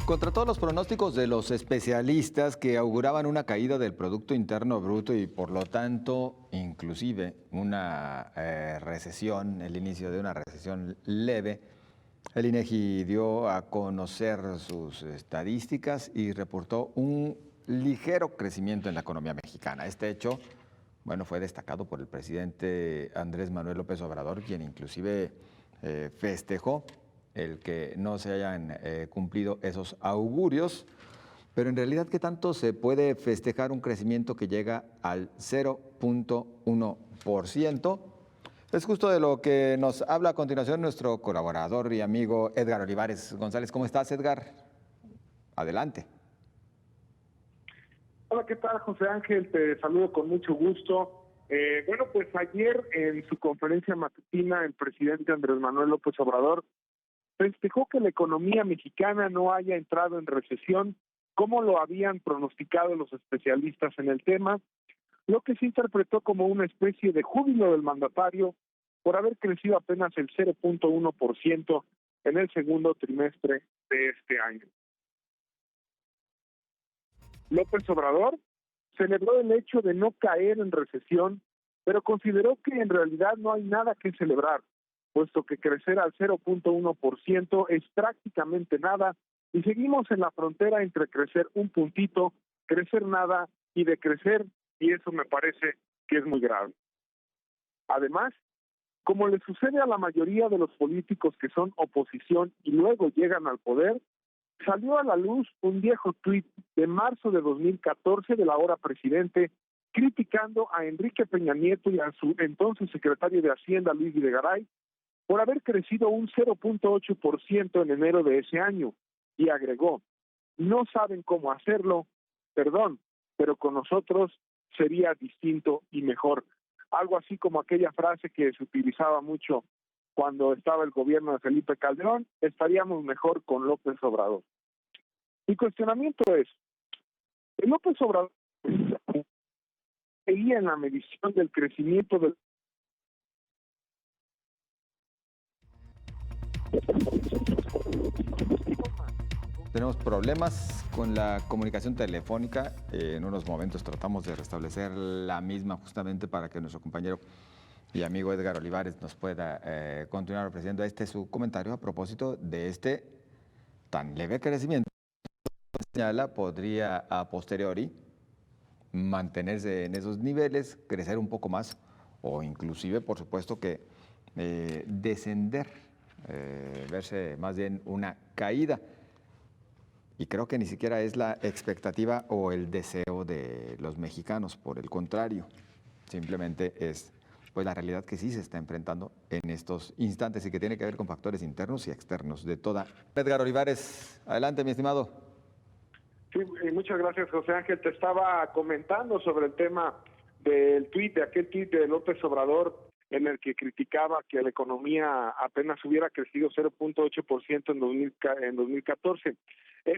Contra todos los pronósticos de los especialistas que auguraban una caída del Producto Interno Bruto y por lo tanto inclusive una recesión, el inicio de una recesión leve, el INEGI dio a conocer sus estadísticas y reportó un ligero crecimiento en la economía mexicana. Este hecho, bueno, fue destacado por el presidente Andrés Manuel López Obrador, quien inclusive festejó el que no se hayan cumplido esos augurios, pero en realidad, ¿qué tanto se puede festejar un crecimiento que llega al 0.1%? Es justo de lo que nos habla a continuación nuestro colaborador y amigo Edgar Olivares González. ¿Cómo estás, Edgar? Adelante. Hola, ¿qué tal, José Ángel? Te saludo con mucho gusto. Bueno, pues ayer en su conferencia matutina el presidente Andrés Manuel López Obrador festejó que la economía mexicana no haya entrado en recesión como lo habían pronosticado los especialistas en el tema, lo que se interpretó como una especie de júbilo del mandatario por haber crecido apenas el 0.1% en el segundo trimestre de este año. López Obrador celebró el hecho de no caer en recesión, pero consideró que en realidad no hay nada que celebrar, puesto que crecer al 0.1% es prácticamente nada y seguimos en la frontera entre crecer un puntito, crecer nada y decrecer, y eso me parece que es muy grave. Además, como le sucede a la mayoría de los políticos que son oposición y luego llegan al poder, salió a la luz un viejo tuit de marzo de 2014 del ahora presidente criticando a Enrique Peña Nieto y a su entonces secretario de Hacienda, Luis Videgaray, por haber crecido un 0.8% en enero de ese año, y agregó: no saben cómo hacerlo, perdón, pero con nosotros sería distinto y mejor. Algo así como aquella frase que se utilizaba mucho cuando estaba el gobierno de Felipe Calderón: estaríamos mejor con López Obrador. Mi cuestionamiento es: ¿el López Obrador seguía en la medición del crecimiento del... Tenemos problemas con la comunicación telefónica. En unos momentos tratamos de restablecer la misma justamente para que nuestro compañero y amigo Edgar Olivares nos pueda continuar ofreciendo su comentario a propósito de este tan leve crecimiento. Señala, podría a posteriori mantenerse en esos niveles, crecer un poco más o inclusive, por supuesto, que descender, verse más bien una caída. Y creo que ni siquiera es la expectativa o el deseo de los mexicanos, por el contrario, simplemente es pues la realidad que sí se está enfrentando en estos instantes y que tiene que ver con factores internos y externos de toda. Edgar Olivares, adelante, mi estimado. Sí, muchas gracias, José Ángel. Te estaba comentando sobre el tema del tuit, de aquel tuit de López Obrador en el que criticaba que la economía apenas hubiera crecido 0.8% en 2014.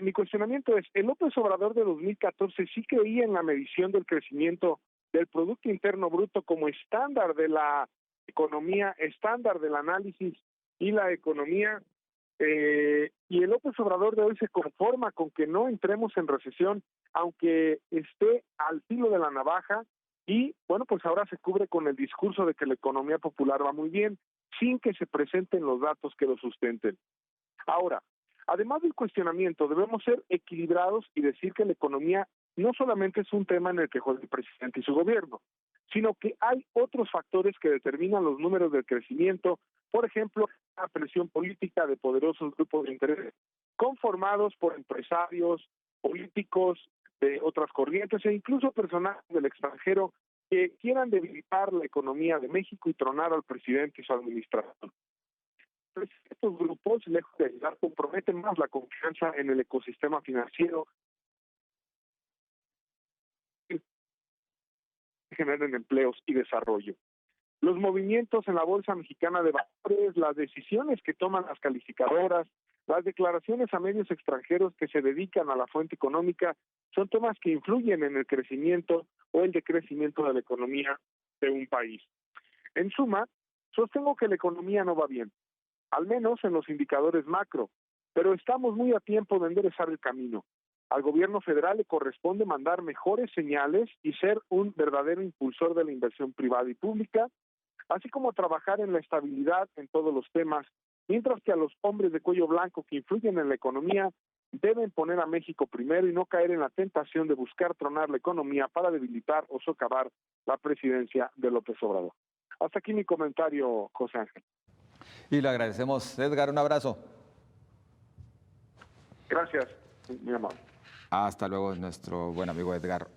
Mi cuestionamiento es: ¿el López Obrador de 2014 sí creía en la medición del crecimiento del Producto Interno Bruto como estándar de la economía, estándar del análisis y la economía? Y el López Obrador de hoy se conforma con que no entremos en recesión, aunque esté al filo de la navaja, y bueno, pues ahora se cubre con el discurso de que la economía popular va muy bien, sin que se presenten los datos que lo sustenten. Ahora, además del cuestionamiento, debemos ser equilibrados y decir que la economía no solamente es un tema en el que juega el presidente y su gobierno, sino que hay otros factores que determinan los números del crecimiento, por ejemplo, la presión política de poderosos grupos de interés conformados por empresarios, políticos de otras corrientes e incluso personajes del extranjero que quieran debilitar la economía de México y tronar al presidente y su administración. Entonces, estos grupos, lejos de ayudar, comprometen más la confianza en el ecosistema financiero, generen empleos y desarrollo. Los movimientos en la Bolsa Mexicana de Valores, las decisiones que toman las calificadoras, las declaraciones a medios extranjeros que se dedican a la fuente económica, son temas que influyen en el crecimiento o el decrecimiento de la economía de un país. En suma, sostengo que la economía no va bien, al menos en los indicadores macro, pero estamos muy a tiempo de enderezar el camino. Al gobierno federal le corresponde mandar mejores señales y ser un verdadero impulsor de la inversión privada y pública, así como trabajar en la estabilidad en todos los temas, mientras que a los hombres de cuello blanco que influyen en la economía deben poner a México primero y no caer en la tentación de buscar tronar la economía para debilitar o socavar la presidencia de López Obrador. Hasta aquí mi comentario, José Ángel. Y le agradecemos, Edgar, un abrazo. Gracias, mi amor. Hasta luego, nuestro buen amigo Edgar